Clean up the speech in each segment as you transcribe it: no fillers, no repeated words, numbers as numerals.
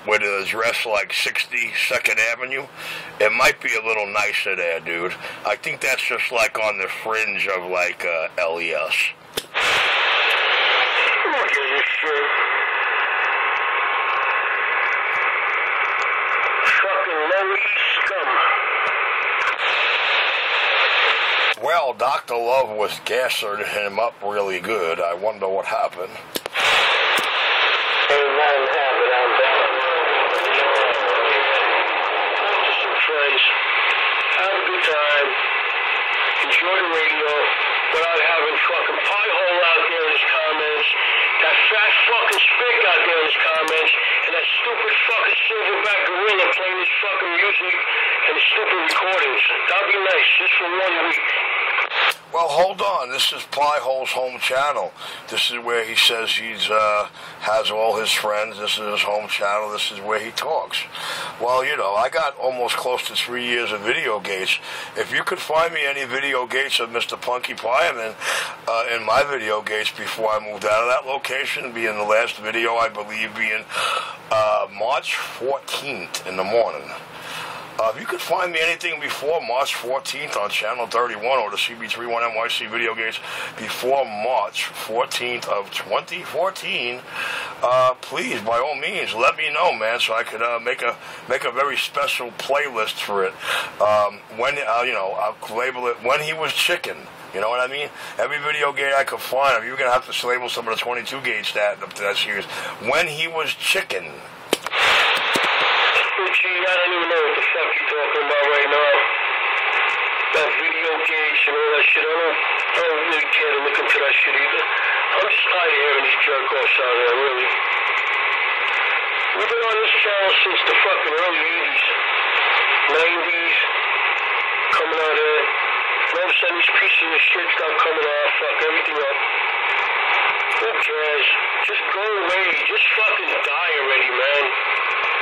with an address like 62nd Avenue, it might be a little nicer there, dude. I think that's just like on the fringe of like LES. Well, Dr. Love was gassing him up really good. I wonder what happened. Ain't nothing happened. I'm down. Talk to some friends. Have a good time. Enjoy the radio without having fucking pie hole out there in his comments. That fat fucking spick out there in his comments. And that stupid fucking silverback gorilla playing his fucking music and his stupid recordings. That'd be nice, just for 1 week. Well, hold on. This is Piehole's home channel. This is where he says he's has all his friends. This is his home channel. This is where he talks. Well, you know, I got almost close to 3 years of video gates. If you could find me any video gates of Mr. Punky Pieman in my video gates before I moved out of that location, being the last video, I believe, being March 14th in the morning. If you could find me anything before March 14th on Channel 31 or the CB31 NYC Video Gates before March 14th of 2014, please, by all means, let me know, man, so I could make a very special playlist for it. When you know, I'll label it When He Was Chicken. You know what I mean? Every video gate I could find. You're gonna have to label some of the 22 gates that up to that series. When He Was Chicken. I don't even know what the fuck you're talking about right now. That video games and all that shit. I don't really care to look into that shit either. I'm just tired of hearing these jerk-offs out there, really. We've been on this channel since the fucking early 80s. 90s. Coming out there. And all of a sudden these pieces of shit start coming out. Fuck everything up. Who cares? Just go away. Just fucking die already, man.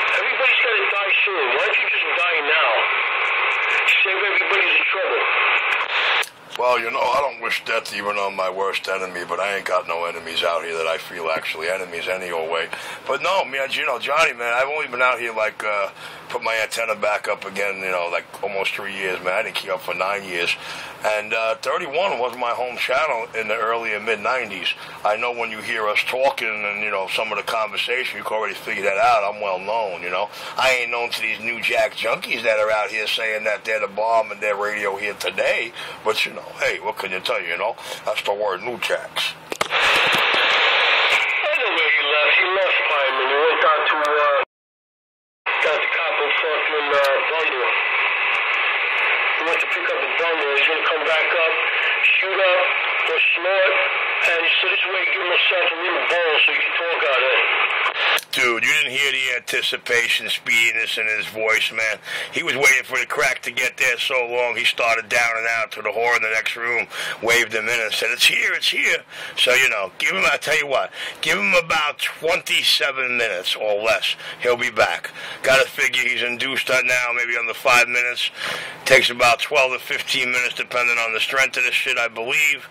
Everybody's got to die soon. Why don't you just die now? Save everybody the trouble. Well, you know, I don't wish death even on my worst enemy, but I ain't got no enemies out here that I feel actually enemies any old way. But no, man, you know, Johnny, man, I've only been out here like, put my antenna back up again, you know, like almost 3 years, man. I didn't keep up for 9 years. And 31 was my home channel in the early and mid-90s. I know when you hear us talking and, you know, some of the conversation, you can already figure that out. I'm well known, you know. I ain't known to these New Jack junkies that are out here saying that they're the bomb and their radio here today. But, you know, hey, what can you tell you know? That's the word New Jacks. Anyway, he left Pieman. He went down to, got the cop and fucking bundle. He went to pick up the bundle. He's going to come back up, shoot up, or snort, and so this way he give himself a little ball so he can talk out there. Dude, you didn't hear the anticipation, speediness in his voice, man. He was waiting for the crack to get there so long, he started down and out to the whore in the next room, waved him in and said, it's here, it's here. So, you know, give him, I tell you what, give him about 27 minutes or less. He'll be back. Got to figure he's induced right now, maybe under 5 minutes. Takes about 12 to 15 minutes, depending on the strength of the shit, I believe.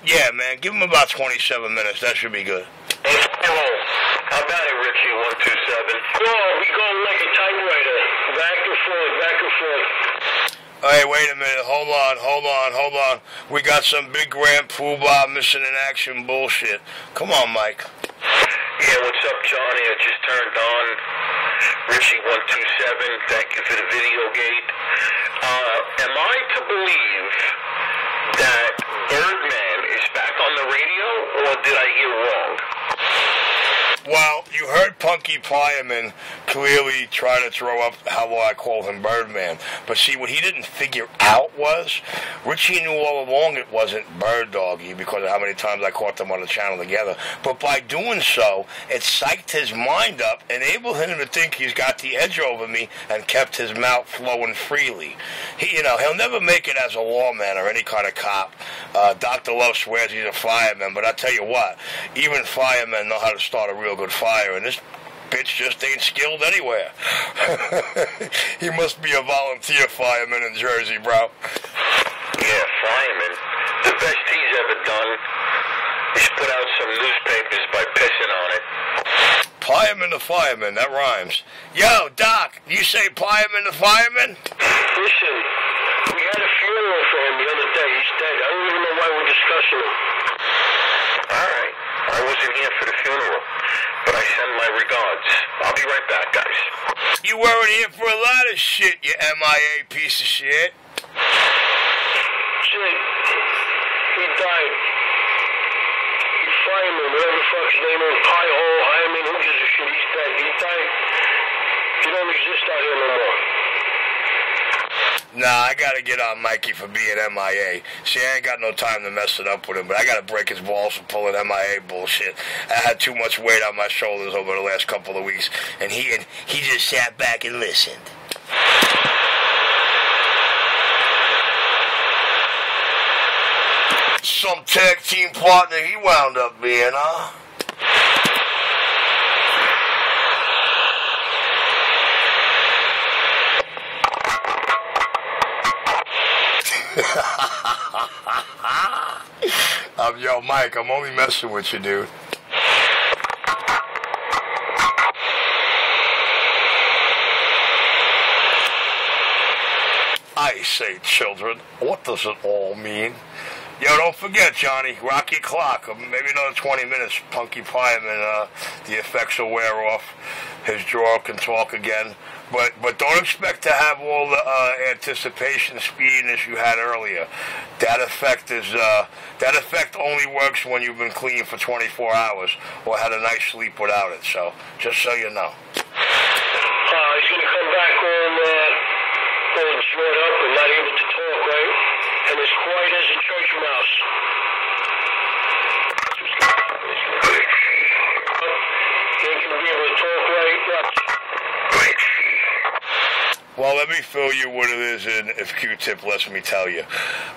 Yeah, man, give him about 27 minutes. That should be good. How about it, Richie 127? Well, we go like a typewriter. Back and forth. Hey, wait a minute. Hold on. We got some big Grand Poobah missing in action bullshit. Come on, Mike. Yeah, what's up, Johnny? I just turned on Richie 127. Thank you for the video gate. Am I to believe that Birdman is back on the radio, or did I hear wrong? Well, you heard Punky Pieman clearly try to throw up how I call him Birdman. But see, what he didn't figure out was, Richie knew all along it wasn't Bird Doggy because of how many times I caught them on the channel together. But by doing so, it psyched his mind up, enabled him to think he's got the edge over me, and kept his mouth flowing freely. He'll never make it as a lawman or any kind of cop. Dr. Love swears he's a fireman, but I tell you what, even firemen know how to start a real good fire, and this bitch just ain't skilled anywhere. He must be a volunteer fireman in Jersey, bro. Yeah, fireman. The best he's ever done is put out some newspapers by pissing on it. Ply him in the fireman, that rhymes. Yo, Doc, you say ply him in the fireman? Listen, we had a funeral for him the other day. He's dead. I don't even know why we're discussing him. Alright. I wasn't here for the funeral, but I send my regards. I'll be right back, guys. You weren't here for a lot of shit, you MIA piece of shit. Shit. He died. He fireman, whatever the fuck his name is, Pie Hole, Hyman, who gives a shit? He's dead. He died. He don't exist out here no more. Nah, I gotta get on Mikey for being MIA. See, I ain't got no time to mess it up with him, but I gotta break his balls for pulling MIA bullshit. I had too much weight on my shoulders over the last couple of weeks, and he just sat back and listened. Some tag team partner he wound up being, huh? Yo, Mike, I'm only messing with you, dude. I say, children, what does it all mean? Yo, don't forget, Johnny, rock your clock. Maybe another 20 minutes, Punky Pie, and the effects will wear off. His jaw can talk again. But don't expect to have all the anticipation speediness you had earlier. That effect only works when you've been clean for 24 hours or had a nice sleep without it. So just so you know. He's gonna come back all jawed up and not able to talk, right? And as quiet as a church mouse. He ain't gonna be able to talk right. Well, let me fill you what it is, and if Q-Tip lets me tell you.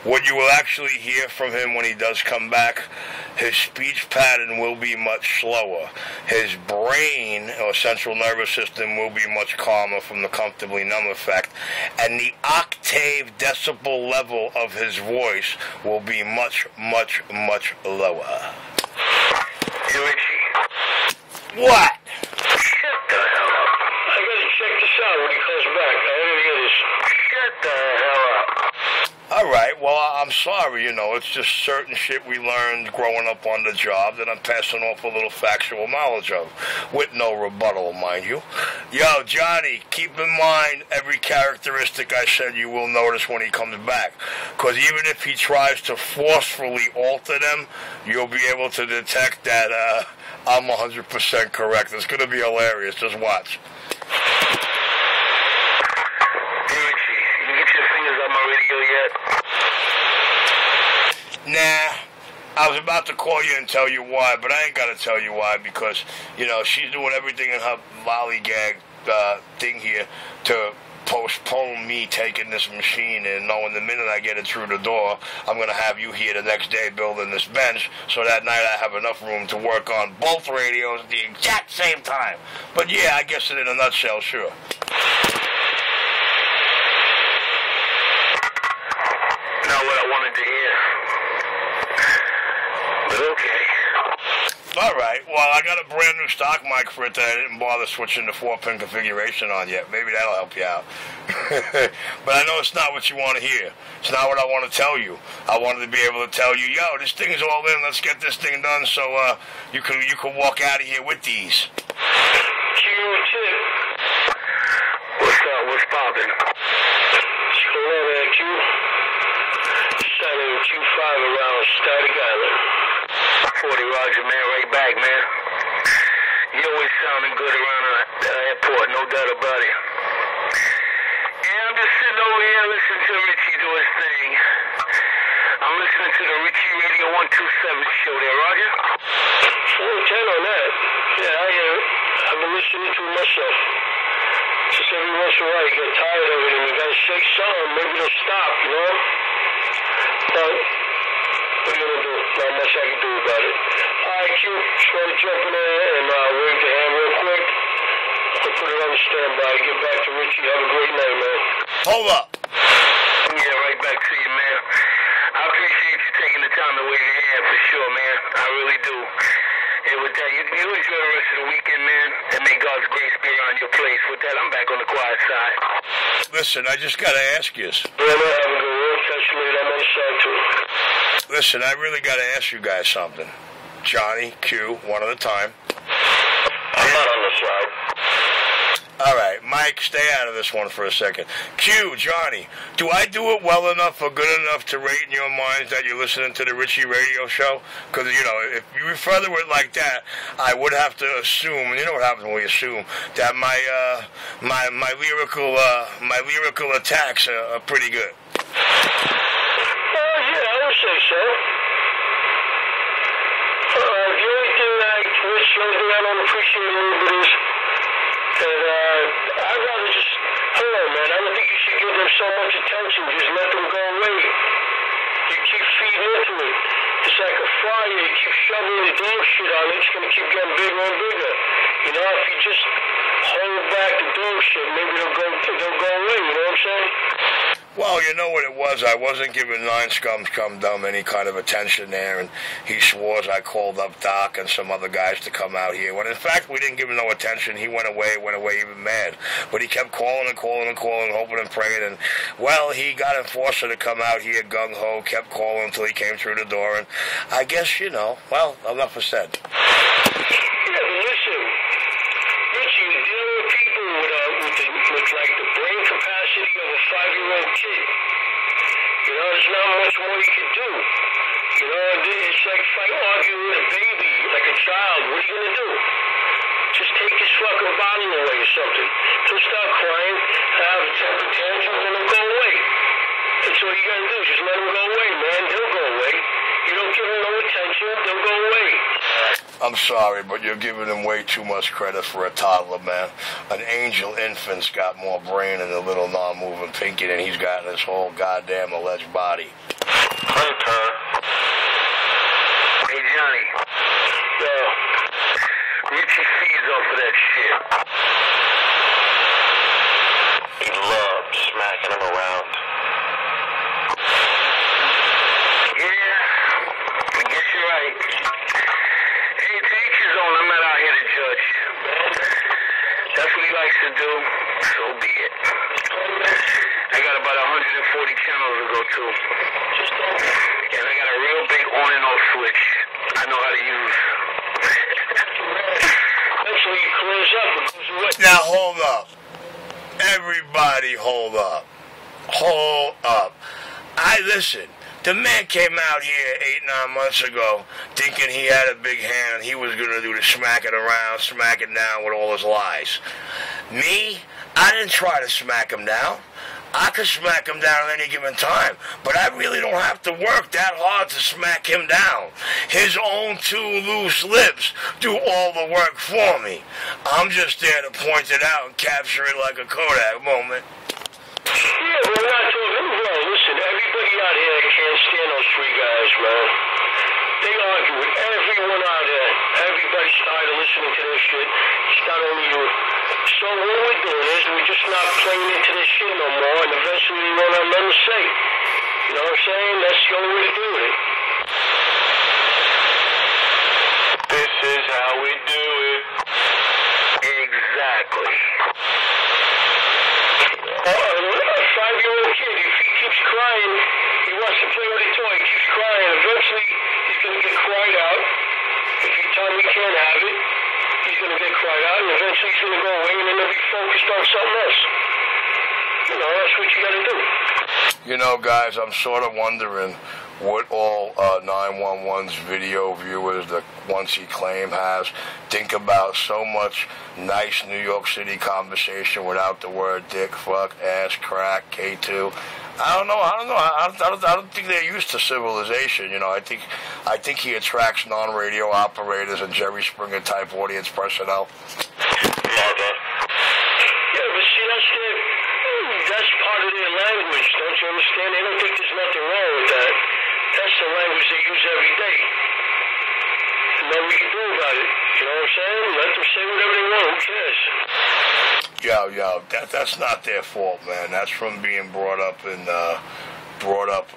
What you will actually hear from him when he does come back, his speech pattern will be much slower. His brain, or central nervous system, will be much calmer from the comfortably numb effect, and the octave decibel level of his voice will be much, much, much lower. Hey, Richie. What? Shut the hell up. I gotta check this out when he comes back. I gotta hear this. Shut the hell up. All right, well, I'm sorry, it's just certain shit we learned growing up on the job that I'm passing off a little factual knowledge of, with no rebuttal, mind you. Yo, Johnny, keep in mind every characteristic I said you will notice when he comes back, because even if he tries to forcefully alter them, you'll be able to detect that I'm 100% correct. It's going to be hilarious. Just watch. Nah, I was about to call you and tell you why, but I ain't got to tell you why because, she's doing everything in her lollygag thing here to postpone me taking this machine and knowing the minute I get it through the door, I'm going to have you here the next day building this bench so that night I have enough room to work on both radios at the exact same time. But yeah, I guess it in a nutshell, sure. Not what I wanted to hear. But okay. All right. Well, I got a brand new stock mic for it that I didn't bother switching the 4-pin configuration on yet. Maybe that'll help you out. But I know it's not what you want to hear. It's not what I want to tell you. I wanted to be able to tell you, yo, this thing's all in. Let's get this thing done so you can walk out of here with these. Q-Tip. What's up? What's poppin'? What's going on there, Q? Signing Q5 around Static Island. 40 Roger, man, right back, man. You always sounding good around the airport, no doubt about it. Yeah, I'm just sitting over here listening to Richie do his thing. I'm listening to the Richie Radio 127 show there, Roger. 410 on that. Yeah, I hear it. I've been listening to it myself. Just every once in a while you get tired of it and you gotta say something. Maybe it'll stop, But what are you gonna do? Not much I can do about it. Alright, Q, just want to jump in there and wave the hand real quick. I'll put it on the standby. Get back to Richie. Have a great night, man. Hold up. Yeah, right back to you, man. I appreciate you taking the time to wave your hand for sure, man. I really do. And with that, you enjoy the rest of the weekend, man. grace be around your place. With that, I'm back on the quiet side. Listen, I just gotta ask you. Listen, I really gotta ask you guys something. Johnny, Q, one at a time. I'm not on the side. All right, Mike, stay out of this one for a second. Q, Johnny, do I do it well enough or good enough to rate in your minds that you're listening to the Richie Radio Show? Because, you know, if you refer to it like that, I would have to assume, and you know what happens when we assume, that my lyrical attacks are pretty good. Yeah, I would say so. The only thing I don't appreciate a little bit is that I'd rather just, hold on, man, I don't think you should give them so much attention. Just let them go away. You keep feeding into it. It's like a fire. You keep shoving the dog shit on it. It's going to keep getting bigger and bigger. You know, if you just hold back the dog shit, maybe they'll go away. You know what I'm saying? Well, you know what it was. I wasn't giving Nine Scums Come Dumb any kind of attention there, and he swore I called up Doc and some other guys to come out here. When in fact we didn't give him no attention. He went away even mad. But he kept calling, hoping and praying. And well, he got Enforcer to come out here gung ho, kept calling until he came through the door. And I guess, you know, well, enough is said. Yeah, but listen, Richie, you're dealing with people with like the brain capacity of a 5-year-old kid. You know, there's not much more you can do. You know, it's like arguing with a baby, like a child. What are you going to do? Just take his fucking bottle away or something. He'll start crying, have a temper tantrum, and he'll go away. That's all you got to do. Just let him go away, man. He'll go away. You don't give him no attention, they'll go away. I'm sorry, but you're giving him way too much credit for a toddler, man. An angel infant's got more brain in a little non-moving pinky than he's got in his whole goddamn alleged body. Hey, Johnny. Yeah. Richie feeds off of that shit. He loves smacking him around. Yeah, I guess you're right. Hey, to each his own. I'm not out here to judge. That's what he likes to do, so be it. I got about 140 channels to go to. And I got a real big on and off switch I know how to use. Eventually it clears up. It goes away. Now, hold up. Everybody hold up. Hold up. Listen, the man came out here 8-9 months ago thinking he had a big hand and he was going to do the smacking around, smacking down with all his lies. Me, I didn't try to smack him down. I could smack him down at any given time, but I really don't have to work that hard to smack him down. His own two loose lips do all the work for me. I'm just there to point it out and capture it like a Kodak moment. Yeah, but we're not talking. Well, listen, everybody out here can't stand those three guys, man. They argue with everyone out there. Everybody's tired of listening to this shit. It's not only you. So what we're doing is we're just not playing into this shit no more, and eventually we won't have nothing to say. You know what I'm saying? That's the only way to do it. This is how we do it. Exactly. A 5-year-old kid, if he keeps crying, he wants to play with a toy, he keeps crying, eventually he's going to get cried out. If you tell him he can't have it, he's going to get cried out, and eventually he's going to go away, and then he'll be focused on something else. You know, that's what you got to do. You know, guys, I'm sort of wondering what all 911's video viewers that Once He Claim has think about so much nice New York City conversation without the word dick, fuck, ass, crack, K2. I don't know. I don't think they're used to civilization. You know, I think he attracts non-radio operators and Jerry Springer type audience personnel. Yeah, but see, that's part of their language, don't you understand? They don't think there's nothing wrong with that. That's the language they use every day. Nothing we can do about it. You know what I'm saying? Let them say whatever they want. Who cares? Yo, that's not their fault, man. That's from being brought up in brought up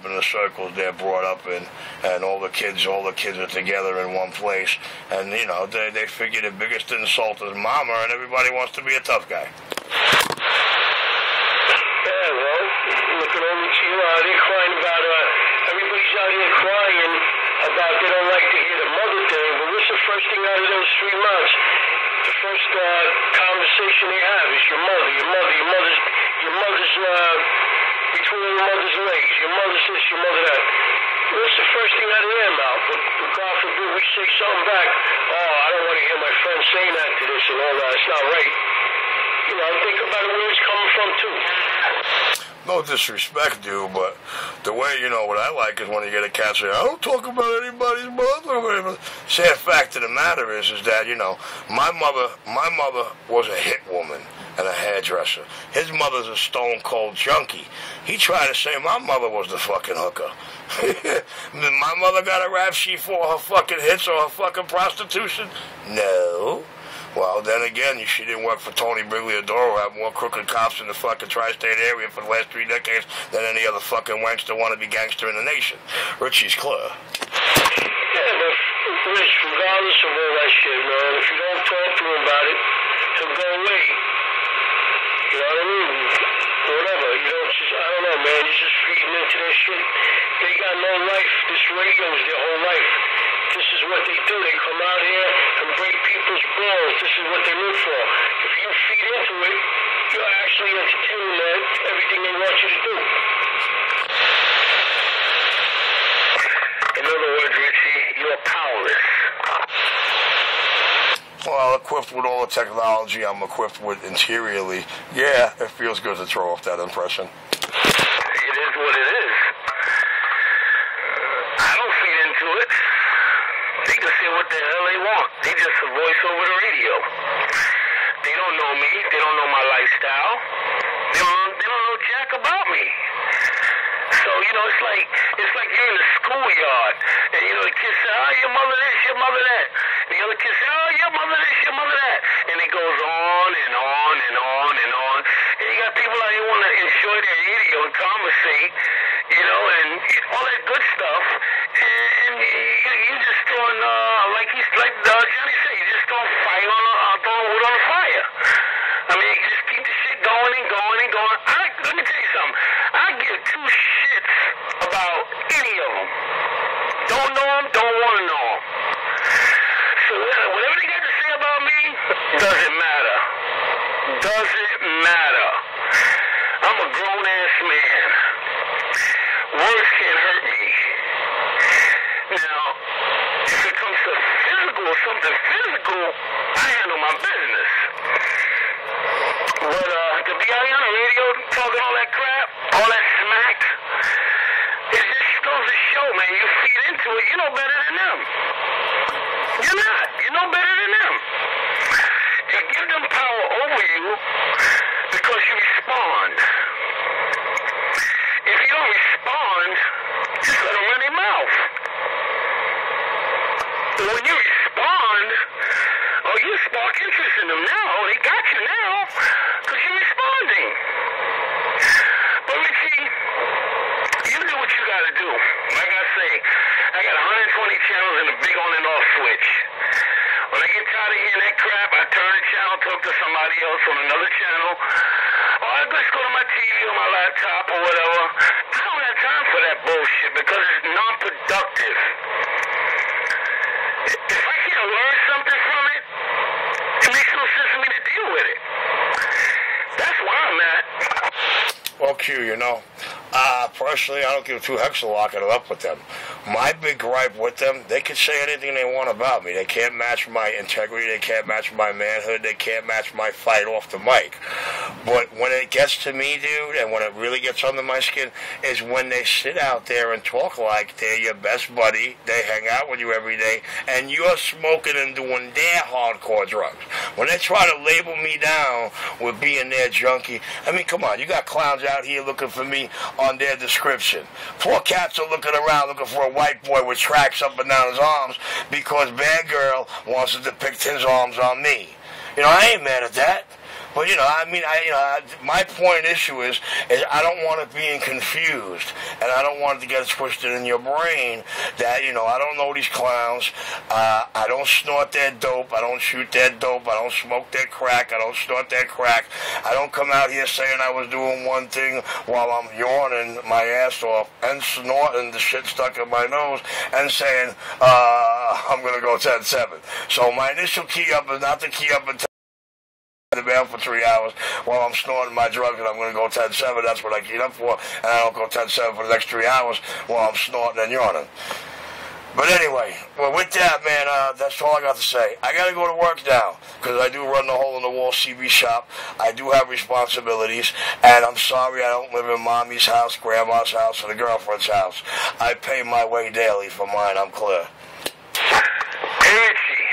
in the circles they're brought up in, and all the kids are together in one place, and you know they figure the biggest insult is mama, and everybody wants to be a tough guy. Yeah, well, look at all these, they're crying about, everybody's out here crying about they don't like to hear the mother thing, but what's the first thing out of those 3 months? The first conversation they have is your mother's between your mother's legs, your mother's this, your mother that. What's the first thing out of their mouth? But God forbid we say something back, oh, I don't want to hear my friend saying that to this and all that, it's not right. You know, think about where it's coming from too. No disrespect, dude, but the way, you know, what I like is when you get a cat saying, I don't talk about anybody's mother. Sad fact of the matter is that, you know, my mother was a hit woman and a hairdresser. His mother's a stone cold junkie. He tried to say my mother was the fucking hooker. My mother got a rap sheet for her fucking hits or her fucking prostitution? No. Well, then again, she didn't work for Tony Brigliadoro, have more crooked cops in the fucking tri-state area for the last 3 decades than any other fucking wankster wannabe gangster in the nation. Richie's clear. Yeah, but Rich, regardless of all that shit, man, if you don't talk to him about it, he'll go away. You know what I mean? Whatever, you know, it's just, I don't know, man, he's just feeding into that shit. They got no life. This radio is their whole life. This is what they do. They come out here and break people's balls. This is what they live for. If you feed into it, you're actually entertaining everything they want you to do. In other words, Richie, you're powerless. Well, equipped with all the technology I'm equipped with interiorly, yeah, it feels good to throw off that impression. It is what it is. I don't feed into it. They can say what the hell they want. They just a voice over the radio. They don't know me. They don't know my lifestyle. They don't know jack about me. So, you know, it's like you're in the schoolyard, and, you know, the kid says, oh, your mother this, your mother that. And the other kid says, oh, your mother this, your mother that. And it goes on and on and on and on. And you got people out here want to enjoy their radio and conversate, you know, and all that good stuff. And you just throwing, like Johnny said, you just throwing wood on the fire. I mean, you just keep the shit going and going and going. Let me tell you something. I give 2 shits about any of them. Don't know them, don't want to know them. So whatever they got to say about me, doesn't matter. Doesn't matter. I'm a grown-ass man. Words can't hurt me. Now, if it comes to physical or something physical, I handle my business. But to be out here on the radio talking all that crap, all that smack, it just goes to show, man, you feed into it, you know better than them. You're not. You know better than them. You give them power over you because you respond. If you don't respond, just let them run their mouth. But when you respond, you spark interest in them now. They got you now because you're responding. But Richie, you do what you got to do. Like I say, I got 120 channels and a big on and off switch. When I get tired of hearing that crap, I turn the channel, talk to somebody else on another channel. Or I just go to my TV or my laptop or whatever. I don't have time for that bullshit because it's non-productive. If I can't learn something from it, it makes no sense for me to deal with it. That's where I'm at. Well, Q, you know, personally, I don't give 2 hecks a locking it up with them. My big gripe with them, they can say anything they want about me. They can't match my integrity. They can't match my manhood. They can't match my fight off the mic. But when it gets to me, dude, and when it really gets under my skin, is when they sit out there and talk like they're your best buddy. They hang out with you every day, and you're smoking and doing their hardcore drugs. When they try to label me down with being their junkie, I mean, come on, you got clowns out here looking for me on their description. Poor cats are looking around looking for a white boy with tracks up and down his arms because Bad Girl wants to depict his arms on me. You know, I ain't mad at that. But I mean, my point issue is I don't want it being confused, and I don't want it to get twisted in your brain that I don't know these clowns. I don't snort their dope. I don't shoot their dope. I don't smoke their crack. I don't snort their crack. I don't come out here saying I was doing one thing while I'm yawning my ass off and snorting the shit stuck in my nose and saying I'm going to go 10-7. So my initial key up is not to key up until the band for 3 hours while I'm snorting my drugs and I'm going to go 10-7. That's what I keyed up for, and I don't go 10-7 for the next 3 hours while I'm snorting and yawning. But anyway, well, with that, man, that's all I got to say. I got to go to work now because I do run the hole-in-the-wall CB shop. I do have responsibilities, and I'm sorry I don't live in mommy's house, grandma's house, or the girlfriend's house. I pay my way daily for mine. I'm clear. Hey, Richie,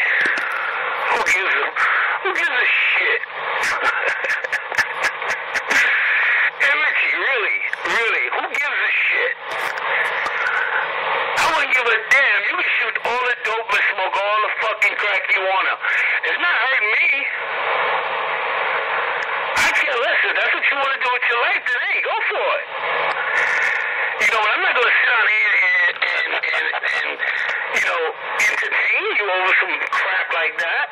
who gives a shit? Hey, Richie, really, who gives a shit? I wouldn't give a damn. You can shoot all the dope and smoke all the fucking crack you wanna. It's not hurting me. I care less. If that's what you want to do with your life, then hey, go for it. But I'm not gonna sit on here and entertain you over some crap like that.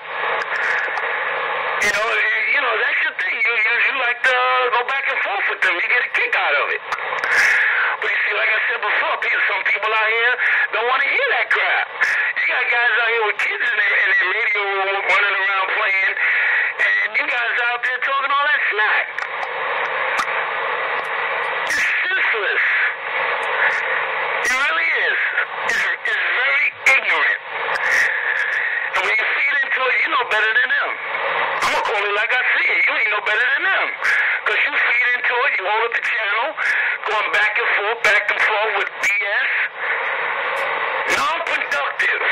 That's your thing. You like to go back and forth with them. You get a kick out of it. But you see, like I said before, some people out here don't want to hear that crap. You got guys out here with kids in their radio room running around playing, and you guys out there talking all that smack. It's senseless. It really is. It's very ignorant. And when you feed into it, you know better than them. I'm going to call it like I see it. You ain't no better than them. Because you feed into it, you hold up the channel, going back and forth with BS. Non-productive.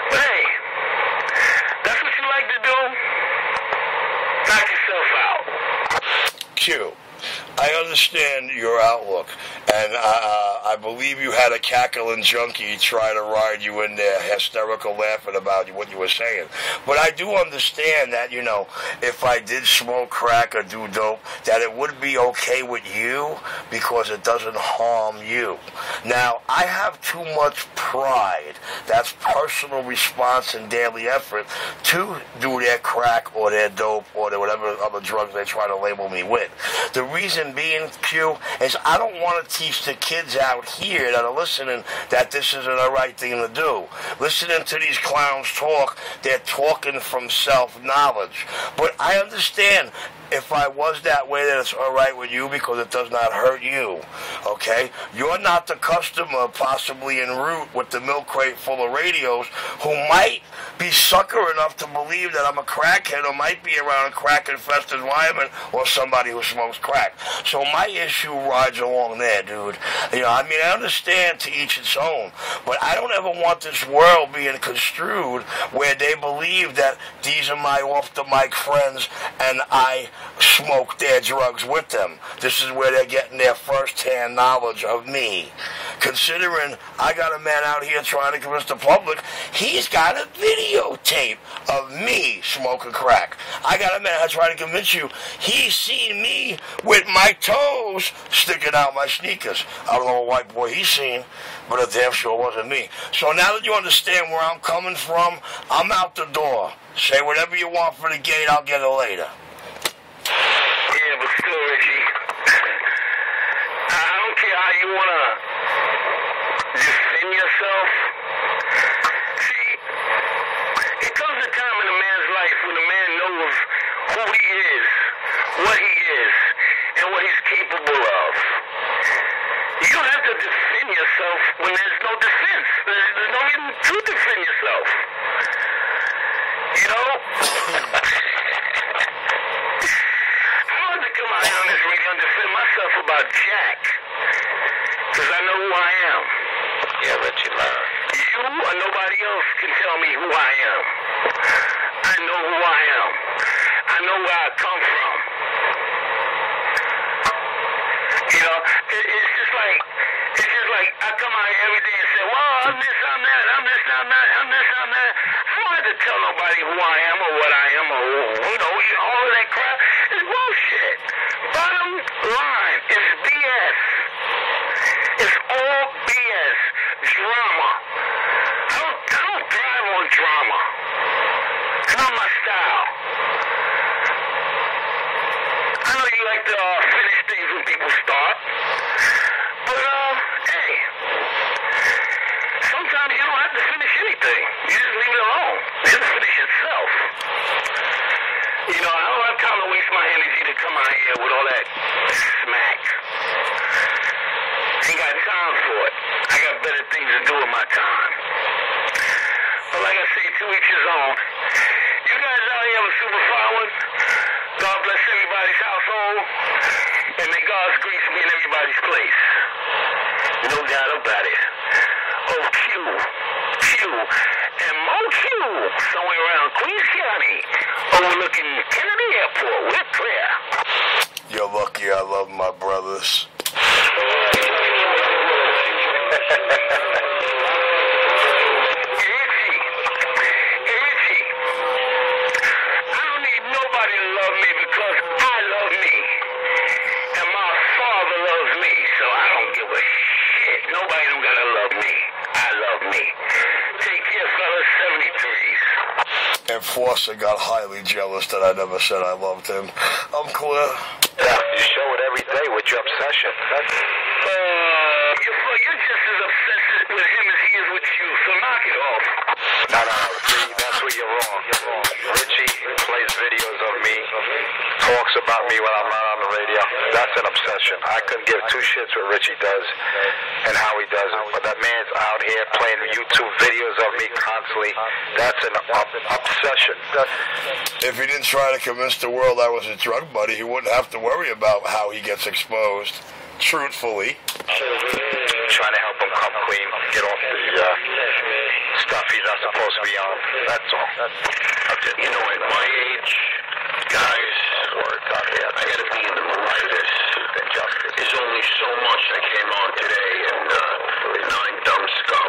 But hey, that's what you like to do? Knock yourself out. Q, I understand your outlook, and I believe you had a cackling junkie try to ride you in there, hysterical laughing about what you were saying. But I do understand that, if I did smoke crack or do dope, that it would be okay with you because it doesn't harm you. Now, I have too much pride. That's personal response and daily effort to do their crack or their dope or their whatever other drugs they try to label me with. The reason being, Q, is I don't want to teach the kids out here that are listening that this isn't the right thing to do. Listening to these clowns talk, they're talking from self-knowledge. But I understand if I was that way, that it's all right with you because it does not hurt you, okay? You're not the customer possibly en route with the milk crate full of radios who might be sucker enough to believe that I'm a crackhead or might be around a crack-infested environment or somebody who smokes crack. So my issue rides along there, dude. I understand to each its own, but I don't ever want this world being construed where they believe that these are my off-the-mic friends and I smoke their drugs with them. This is where they're getting their first-hand knowledge of me. Considering I got a man out here trying to convince the public, he's got a videotape of me smoking crack. I got a man out trying to convince you he's seen me with my toes sticking out my sneakers. I don't know what white boy he's seen, but it damn sure wasn't me. So now that you understand where I'm coming from, I'm out the door. Say whatever you want for the gate, I'll get it later. Yeah, but still, Richie, I don't care how you want to defend yourself. See, it comes a time in a man's life when a man knows who he is, what he is, and what he's capable of. You don't have to defend yourself when there's no defense. There's no reason to defend yourself. Come out here on this radio and defend myself about Jack. Because I know who I am. Yeah, Richie, man. You or nobody else can tell me who I am. I know who I am. I know where I come from. It's just like I come out here every day and say, well, I'm this, I'm that, I'm this, I'm that, I'm this, I'm that. I don't have have to tell nobody who I am or what I am or, all of that crap is bullshit. Bottom line is BS. It's all BS. Drama. I don't thrive on drama. It's not my style. I know you like to finish things when people start. But, hey. Sometimes you don't have to finish anything. You just leave it alone. It'll finish itself. I don't have time to waste my energy to come out here with all that smack. Ain't got time for it. I got better things to do with my time. But like I say, 2 weeks is on. You guys out here have a super fine one. God bless everybody's household. And may God's grace be in everybody's place. No doubt about it. OQ, MOQ, somewhere around Queens County, overlooking Kennedy Airport. We're clear. You're lucky I love my brothers. Richie, I don't need nobody to love me because I love me. And my father loves me, so I don't give a shit. Nobody don't gotta love me. I love me. Take care, fellas. 73s. Enforcer got highly jealous that I never said I loved him. I'm clear. Yeah, you show it every day with your obsession. You're just as obsessed with him as he is with you, so knock it off. No, see, that's where you're wrong. Richie plays videos of me, talks about me when I'm not on the radio. That's an obsession. I couldn't give two shits what Richie does and how he does it. But that man's out here playing YouTube videos of me constantly. That's an obsession. If he didn't try to convince the world I was a drug buddy, he wouldn't have to worry about how he gets exposed. Truthfully. Trying to help him come clean, get off the stuff he's not supposed to be on. That's all. At my age, guys, I gotta be in the mood for this. There's only so much I came on today, and 9 dumb scum